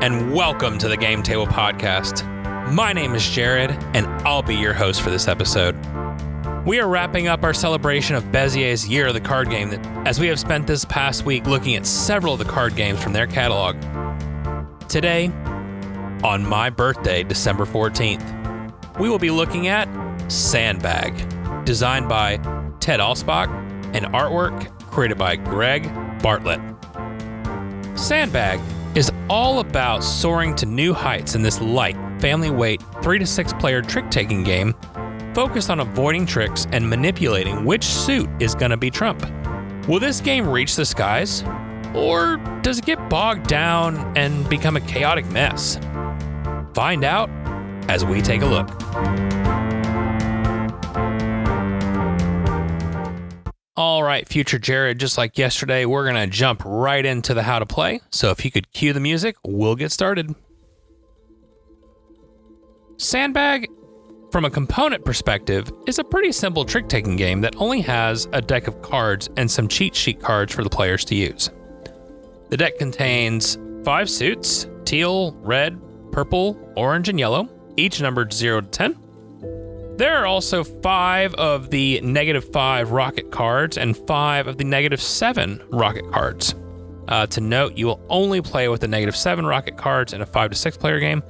and welcome to the Game Table Podcast. My name is Jared, and I'll be your host for this episode. We are wrapping up our celebration of Bezier's Year of the Card Game, as we have spent this past week looking at several of the card games from their catalog. Today, on my birthday, December 14th, we will be looking at Sandbag, designed by Ted Alspach, and artwork created by Greg Bartlett. Sandbag is all about soaring to new heights in this light, family-weight, 3 to 6 player trick-taking game focused on avoiding tricks and manipulating which suit is going to be trump. Will this game reach the skies, or does it get bogged down and become a chaotic mess? Find out as we take a look. All right, future Jared, just like yesterday, we're going to jump right into the how to play. So if you could cue the music, we'll get started. Sandbag, from a component perspective, is a pretty simple trick-taking game that only has a deck of cards and some cheat sheet cards for the players to use. The deck contains 5 suits: teal, red, purple, orange, and yellow, each numbered 0 to 10. There are also 5 of the -5 rocket cards and 5 of the -7 rocket cards. To note, you will only play with the -7 rocket cards in a 5 to 6 player game,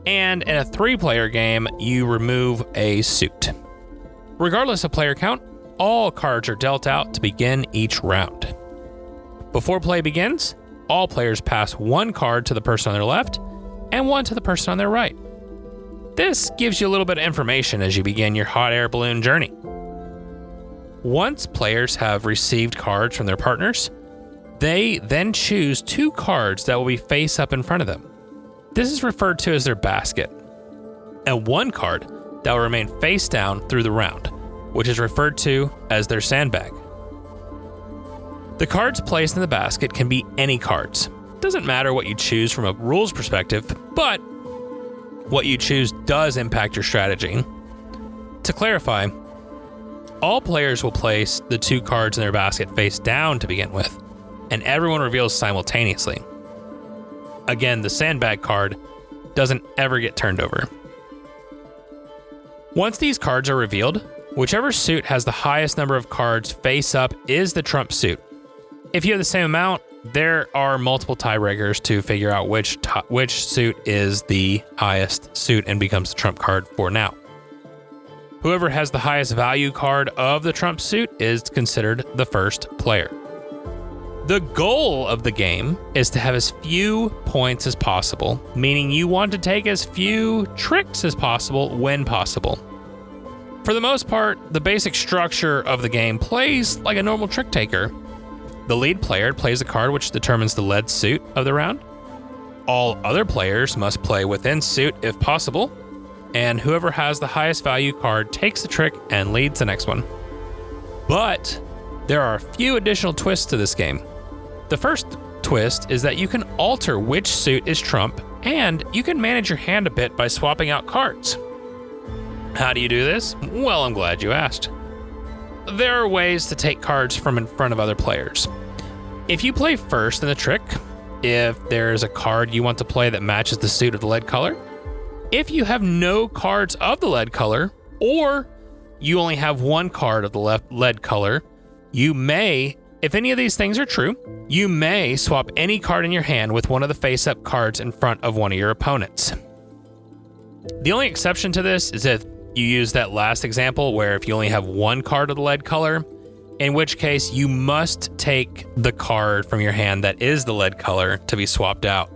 and in a 3-player game, you remove a suit. Regardless of player count, all cards are dealt out to begin each round. Before play begins, all players pass 1 card to the person on their left and 1 to the person on their right. This gives you a little bit of information as you begin your hot air balloon journey. Once players have received cards from their partners, they then choose 2 cards that will be face up in front of them. This is referred to as their basket, and 1 card that will remain face down through the round, which is referred to as their sandbag. The cards placed in the basket can be any cards. Doesn't matter what you choose from a rules perspective, but what you choose does impact your strategy. To clarify, all players will place the 2 cards in their basket face down to begin with, and everyone reveals simultaneously. Again, the sandbag card doesn't ever get turned over. Once these cards are revealed, whichever suit has the highest number of cards face up is the trump suit. If you have the same amount, there are multiple tiebreakers to figure out which suit is the highest suit and becomes the trump card for now. Whoever has the highest value card of the trump suit is considered the first player. The goal of the game is to have as few points as possible, meaning you want to take as few tricks as possible when possible. For the most part, the basic structure of the game plays like a normal trick taker. The lead player plays a card which determines the lead suit of the round. All other players must play within suit if possible, and whoever has the highest value card takes the trick and leads the next one. But there are a few additional twists to this game. The first twist is that you can alter which suit is trump, and you can manage your hand a bit by swapping out cards. How do you do this? Well, I'm glad you asked. There are ways to take cards from in front of other players. If you play first in the trick, if there's a card you want to play that matches the suit of the lead color, if you have no cards of the lead color, or you only have 1 card of the lead color, you may, if any of these things are true, you may swap any card in your hand with one of the face-up cards in front of one of your opponents. The only exception to this is if you use that last example where if you only have 1 card of the lead color, in which case you must take the card from your hand that is the lead color to be swapped out.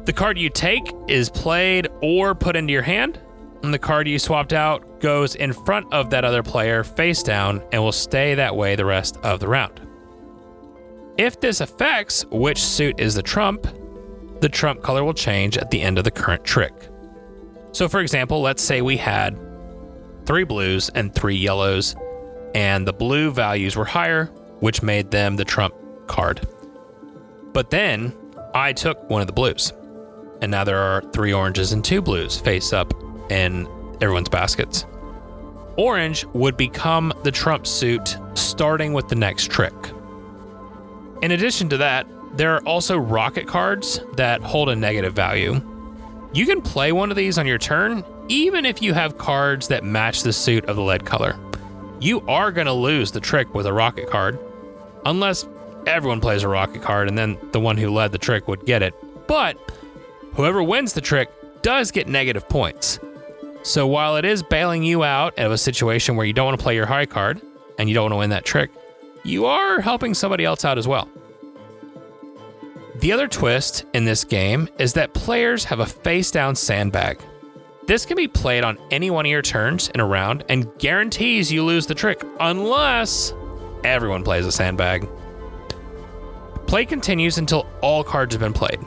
The card you take is played or put into your hand, and the card you swapped out goes in front of that other player face down and will stay that way the rest of the round. If this affects which suit is the trump color will change at the end of the current trick. So for example, let's say we had 3 blues and 3 yellows, and the blue values were higher, which made them the trump card. But then I took one of the blues, and now there are 3 oranges and 2 blues face up in everyone's baskets. Orange would become the trump suit starting with the next trick. In addition to that, There are also rocket cards that hold a negative value. You can play one of these on your turn, even if you have cards that match the suit of the lead color. You are going to lose the trick with a rocket card, unless everyone plays a rocket card and then the one who led the trick would get it. But whoever wins the trick does get negative points. So while it is bailing you out of a situation where you don't want to play your high card and you don't want to win that trick, you are helping somebody else out as well. The other twist in this game is that players have a face-down sandbag. This can be played on any one of your turns in a round and guarantees you lose the trick unless everyone plays a sandbag. Play continues until all cards have been played.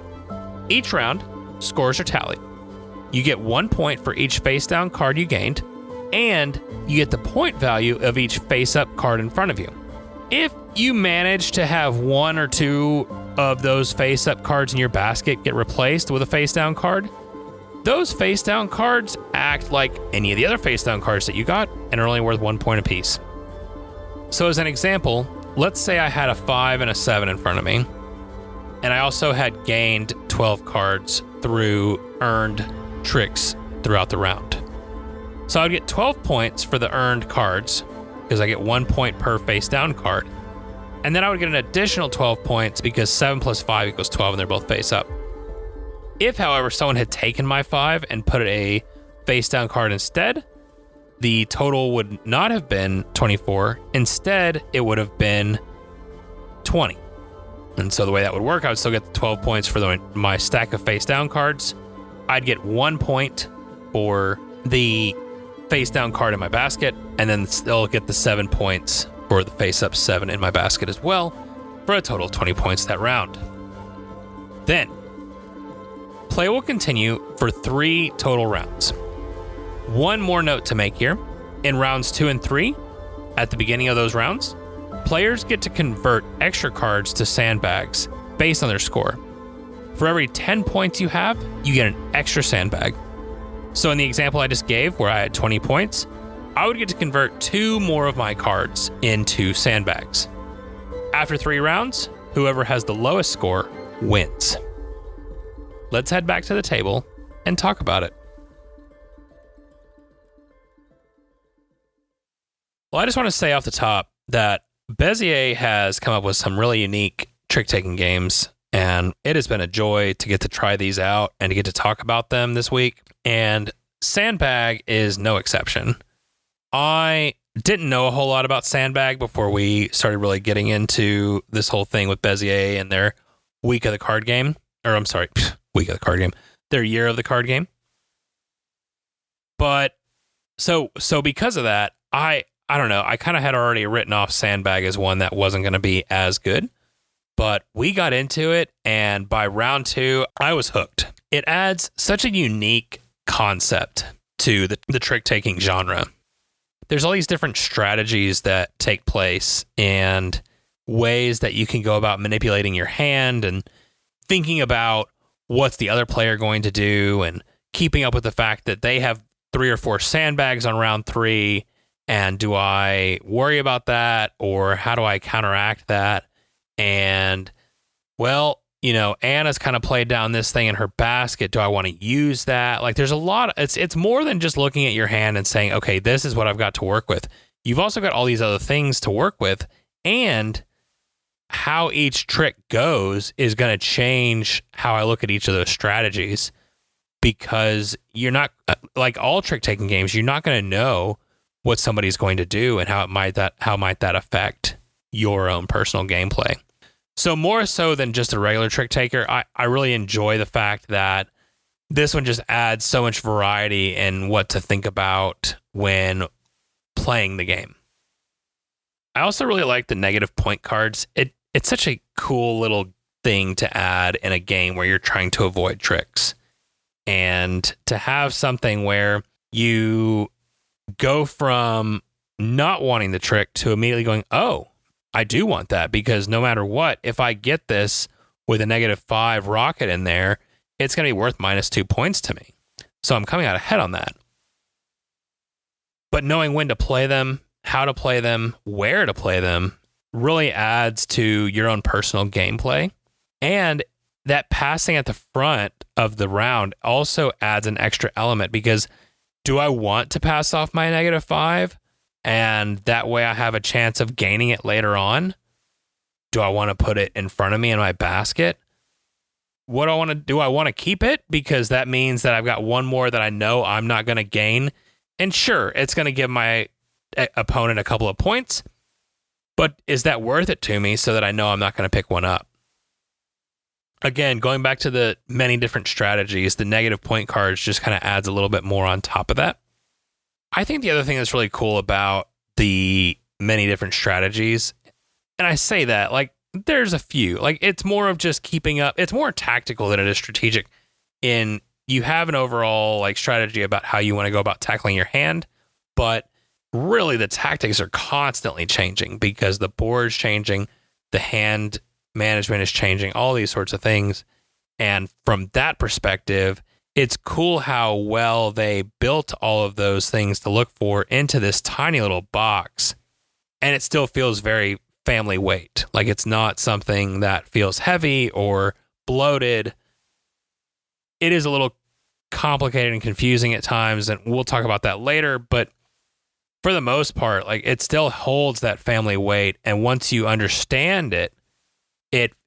Each round, scores are tallied. You get 1 point for each face-down card you gained, and you get the point value of each face-up card in front of you. If you manage to have one or two of those face-up cards in your basket get replaced with a face-down card, those face-down cards act like any of the other face-down cards that you got and are only worth 1 point apiece. So as an example, let's say I had a 5 and a 7 in front of me, and I also had gained 12 cards through earned tricks throughout the round. So I'd get 12 points for the earned cards, because I get 1 point per face-down card. And then I would get an additional 12 points because 7 plus 5 equals 12 and they're both face-up. If, however, someone had taken my 5 and put a face-down card instead, the total would not have been 24. Instead, it would have been 20. And so the way that would work, I would still get the 12 points for my stack of face-down cards. I'd get 1 point for the face-down card in my basket, and then still get the 7 points for the face-up 7 in my basket as well, for a total of 20 points that round. Then, play will continue for 3 total rounds. One more note to make here. In rounds 2 and 3, at the beginning of those rounds, players get to convert extra cards to sandbags based on their score. For every 10 points you have, you get an extra sandbag. So in the example I just gave, where I had 20 points, I would get to convert 2 more of my cards into sandbags. After 3 rounds, whoever has the lowest score wins. Let's head back to the table and talk about it. Well, I just want to say off the top that Bezier has come up with some really unique trick-taking games, and it has been a joy to get to try these out and to get to talk about them this week. And Sandbag is no exception. I didn't know a whole lot about Sandbag before we started really getting into this whole thing with Bezier and their week of the card game. Or I'm sorry, week of the card game. Their year of the card game. But so because of that, I don't know. I kind of had already written off Sandbag as one that wasn't going to be as good. But we got into it, and by round 2, I was hooked. It adds such a unique concept to the trick-taking genre. There's all these different strategies that take place and ways that you can go about manipulating your hand and thinking about what's the other player going to do and keeping up with the fact that they have 3 or 4 sandbags on round 3. And do I worry about that, or how do I counteract that? And, well, you know, Anna's kind of played down this thing in her basket. Do I want to use that? Like, there's a lot. It's more than just looking at your hand and saying, okay, this is what I've got to work with. You've also got all these other things to work with, and how each trick goes is going to change how I look at each of those strategies, because you're not, like all trick-taking games, you're not going to know what somebody's going to do and how might that affect your own personal gameplay. So more so than just a regular trick taker, I really enjoy the fact that this one just adds so much variety in what to think about when playing the game. I also really like the negative point cards. It's such a cool little thing to add in a game where you're trying to avoid tricks. And to have something where you go from not wanting the trick to immediately going, oh, I do want that, because no matter what, if I get this with a -5 rocket in there, it's going to be worth -2 points to me. So I'm coming out ahead on that. But knowing when to play them, how to play them, where to play them, really adds to your own personal gameplay And that passing at the front of the round also adds an extra element, because do I want to pass off my -5 and that way I have a chance of gaining it later on? Do I want to put it in front of me in my basket? What do I want to do? I want to keep it because that means that I've got one more that I know I'm not going to gain. And sure, it's going to give my opponent a couple of points, but is that worth it to me so that I know I'm not going to pick one up? Again, going back to the many different strategies, the negative point cards just kind of adds a little bit more on top of that. I think the other thing that's really cool about the many different strategies, and I say that like there's a few, like it's more of just keeping up. It's more tactical than it is strategic. In you have an overall like strategy about how you want to go about tackling your hand, but really the tactics are constantly changing because the board's changing, the hand management is changing, all these sorts of things. And from that perspective, it's cool how well they built all of those things to look for into this tiny little box. And it still feels very family weight. Like it's not something that feels heavy or bloated. It is a little complicated and confusing at times, and we'll talk about that later. But for the most part, like it still holds that family weight. And once you understand it,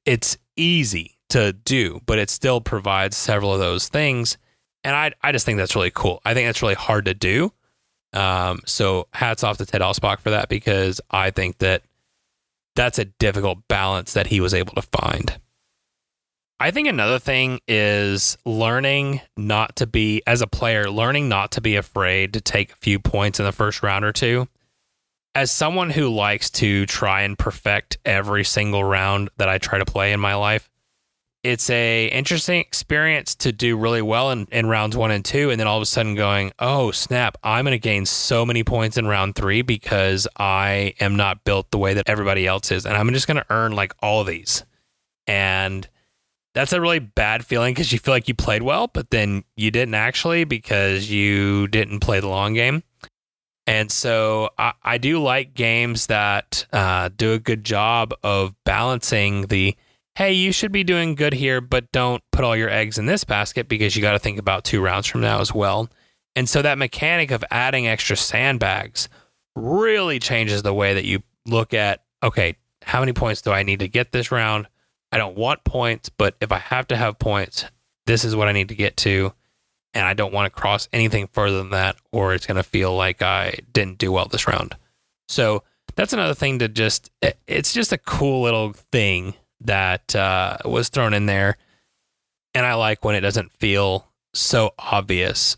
it's easy to do, but it still provides several of those things. And I just think that's really cool. I think that's really hard to do. So hats off to Ted Alspach for that, because I think that that's a difficult balance that he was able to find. I think another thing is learning not to be, as a player, learning not to be afraid to take a few points in the first round or two. As someone who likes to try and perfect every single round that I try to play in my life, it's a interesting experience to do really well in rounds 1 and 2, and then all of a sudden going, oh snap, I'm going to gain so many points in round 3 because I am not built the way that everybody else is, and I'm just going to earn like all of these. And that's a really bad feeling because you feel like you played well, but then you didn't actually because you didn't play the long game. And so I do like games that do a good job of balancing the, hey, you should be doing good here, but don't put all your eggs in this basket because you got to think about 2 rounds from now as well. And so that mechanic of adding extra sandbags really changes the way that you look at, okay, how many points do I need to get this round? I don't want points, but if I have to have points, this is what I need to get to. And I don't want to cross anything further than that, or it's going to feel like I didn't do well this round. So that's another thing to just, it's just a cool little thing that was thrown in there. And I like when it doesn't feel so obvious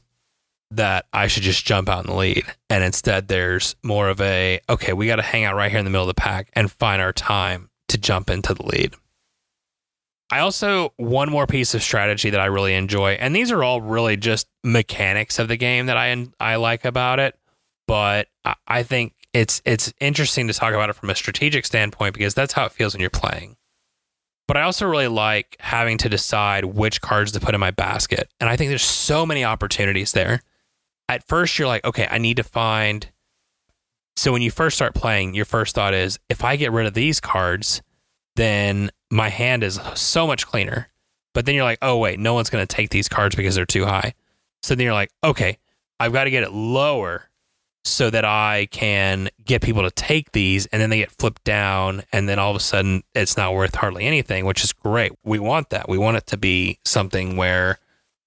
that I should just jump out in the lead. And instead there's more of a, okay, we got to hang out right here in the middle of the pack and find our time to jump into the lead. I also, one more piece of strategy that I really enjoy, and these are all really just mechanics of the game that I like about it, but I think it's interesting to talk about it from a strategic standpoint because that's how it feels when you're playing. But I also really like having to decide which cards to put in my basket, and I think there's so many opportunities there. At first, you're like, okay, I need to find... So when you first start playing, your first thought is, if I get rid of these cards, then my hand is so much cleaner. But then you're like, oh wait, no one's going to take these cards because they're too high. So then you're like, okay, I've got to get it lower so that I can get people to take these, and then they get flipped down, and then all of a sudden it's not worth hardly anything, which is great. We want that. We want it to be something where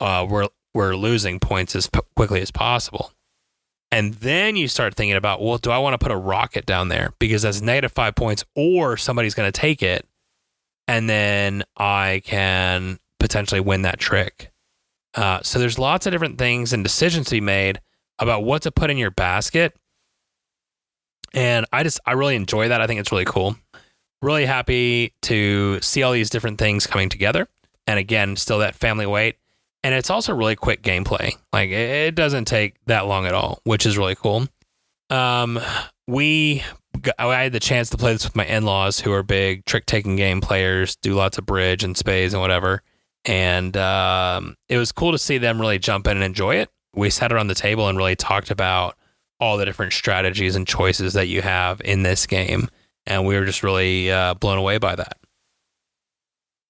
we're losing points as quickly as possible. And then you start thinking about, well, do I want to put a rocket down there because that's -5 points, or somebody's going to take it, and then I can potentially win that trick. So there's lots of different things and decisions to be made about what to put in your basket. And I really enjoy that. I think it's really cool. Really happy to see all these different things coming together. And again, still that family weight. And it's also really quick gameplay. Like it doesn't take that long at all, which is really cool. I had the chance to play this with my in-laws, who are big trick-taking game players, do lots of bridge and spades and whatever. And it was cool to see them really jump in and enjoy it. We sat around the table and really talked about all the different strategies and choices that you have in this game. And we were just really blown away by that.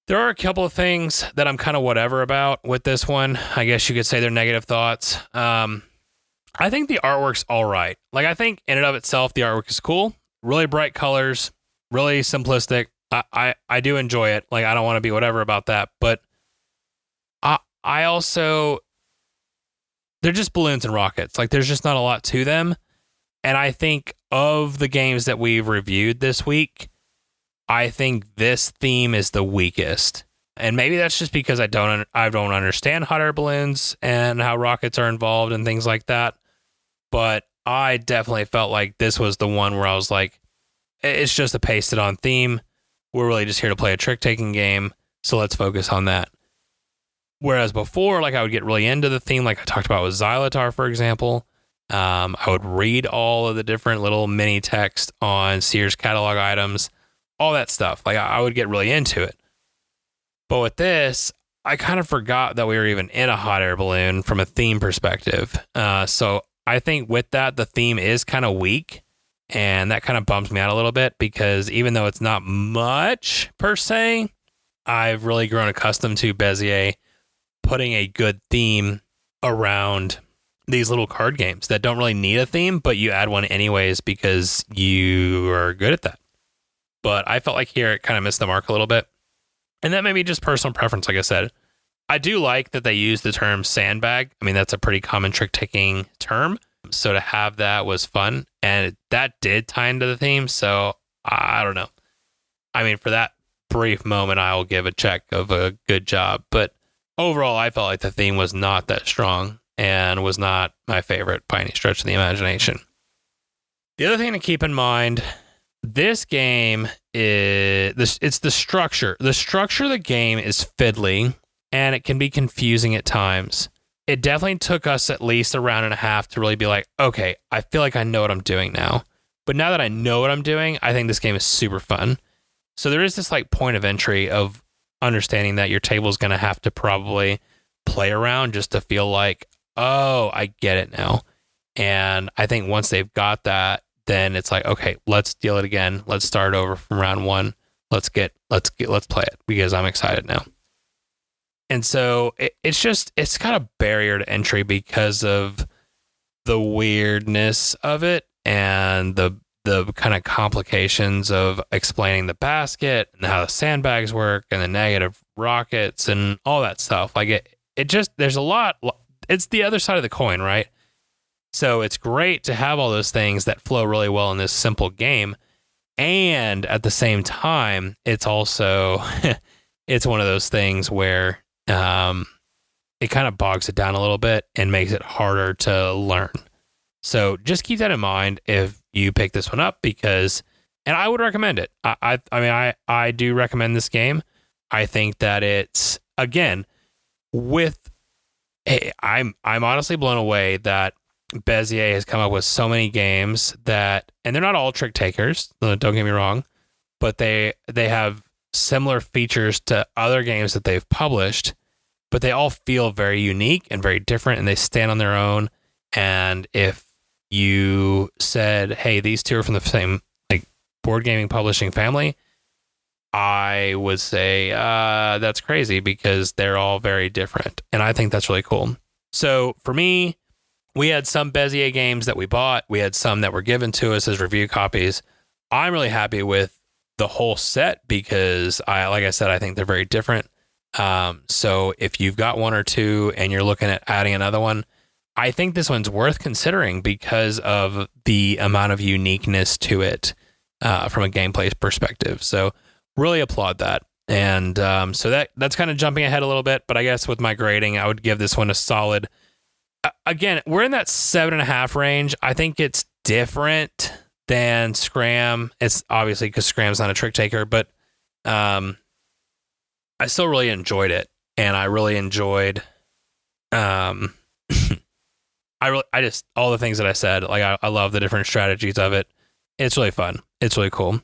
There are a couple of things that I'm kind of whatever about with this one. I guess you could say they're negative thoughts. I think the artwork's all right. Like, I think in and of itself, the artwork is cool. Really bright colors, really simplistic. I do enjoy it. Like, I don't want to be whatever about that. But I also, they're just balloons and rockets. Like, there's just not a lot to them. And I think of the games that we've reviewed this week, I think this theme is the weakest. And maybe that's just because I don't understand hot air balloons and how rockets are involved and things like that. But I definitely felt like this was the one where I was like, it's just a pasted on theme. We're really just here to play a trick-taking game, so let's focus on that. Whereas before, like, I would get really into the theme, like I talked about with Xylotar, for example. I would read all of the different little mini text on Sears catalog items, all that stuff. Like, I would get really into it. But with this, I kind of forgot that we were even in a hot air balloon from a theme perspective. So I think with that, the theme is kind of weak. And that kind of bums me out a little bit because even though it's not much per se, I've really grown accustomed to Bezier putting a good theme around these little card games that don't really need a theme, but you add one anyways because you are good at that. But I felt like here it kind of missed the mark a little bit. And that may be just personal preference, like I said. I do like that they use the term sandbag. I mean, that's a pretty common trick-taking term. So to have that was fun. And that did tie into the theme. So I don't know. I mean, for that brief moment, I'll give a check of a good job. But overall, I felt like the theme was not that strong and was not my favorite by any stretch of the imagination. The other thing to keep in mind, this game it's the structure. The structure of the game is fiddly and it can be confusing at times. It definitely took us at least a round and a half to really be like, okay, I feel like I know what I'm doing now. But now that I know what I'm doing, I think this game is super fun. So there is this like point of entry of understanding that your table is going to have to probably play around just to feel like, oh, I get it now. And I think once they've got that, then it's like, okay, let's deal it again. Let's start over from round one. Let's play it because I'm excited now. And so it's got a barrier to entry because of the weirdness of it and the kind of complications of explaining the basket and how the sandbags work and the negative rockets and all that stuff. Like it just, there's a lot. It's the other side of the coin, right? So it's great to have all those things that flow really well in this simple game. And at the same time, it's also, it's one of those things where it kind of bogs it down a little bit and makes it harder to learn. So just keep that in mind if you pick this one up and I would recommend it. I do recommend this game. I think that it's, again, I'm honestly blown away that Bezier has come up with so many games that, and they're not all trick takers, don't get me wrong, but they have similar features to other games that they've published, but they all feel very unique and very different and they stand on their own. And if you said, hey, these two are from the same like board gaming publishing family, I would say that's crazy because they're all very different. And I think that's really cool. So for me, we had some Bezier games that we bought. We had some that were given to us as review copies. I'm really happy with the whole set because like I said, I think they're very different. So if you've got one or two and you're looking at adding another one, I think this one's worth considering because of the amount of uniqueness to it from a gameplay perspective. So really applaud that. And so that's kind of jumping ahead a little bit, but I guess with my grading, I would give this one a solid. Again, we're in that 7.5 range. I think it's different than Scram. It's obviously because Scram's not a trick taker, but I still really enjoyed it, and I really enjoyed. I just all the things that I said. Like I love the different strategies of it. It's really fun. It's really cool.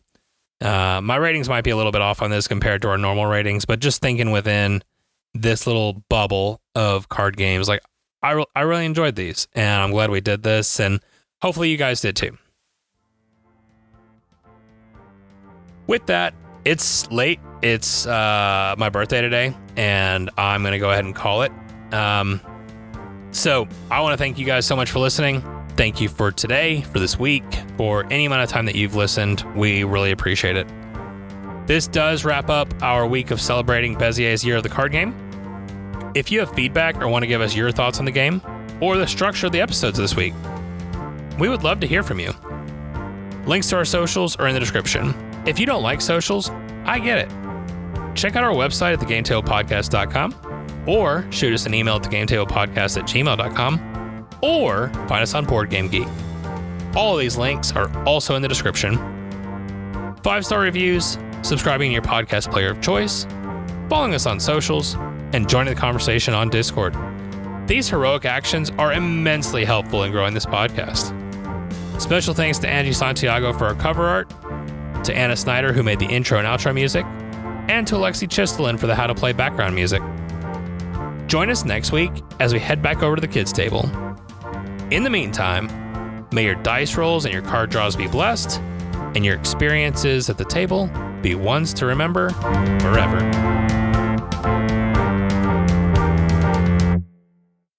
My ratings might be a little bit off on this compared to our normal ratings, but just thinking within this little bubble of card games, like I really enjoyed these, and I'm glad we did this, and hopefully you guys did too. With that, it's late. it's my birthday today, and I'm going to go ahead and call it. So I want to thank you guys so much for listening. Thank you for today, for this week, for any amount of time that you've listened. We really appreciate it. This does wrap up our week of celebrating Bezier's Year of the Card Game. If you have feedback or want to give us your thoughts on the game or the structure of the episodes this week, we would love to hear from you. Links to our socials are in the description. If you don't like socials, I get it. Check out our website at thegametablepodcast.com or shoot us an email at thegametablepodcast@gmail.com or find us on Board Game Geek. All of these links are also in the description. 5-star reviews, subscribing to your podcast player of choice, following us on socials, and joining the conversation on Discord. These heroic actions are immensely helpful in growing this podcast. Special thanks to Angie Santiago for our cover art, to Anna Snyder, who made the intro and outro music, and to Alexi Chistelin for the How to Play background music. Join us next week as we head back over to the kids' table. In the meantime, may your dice rolls and your card draws be blessed, and your experiences at the table be ones to remember forever.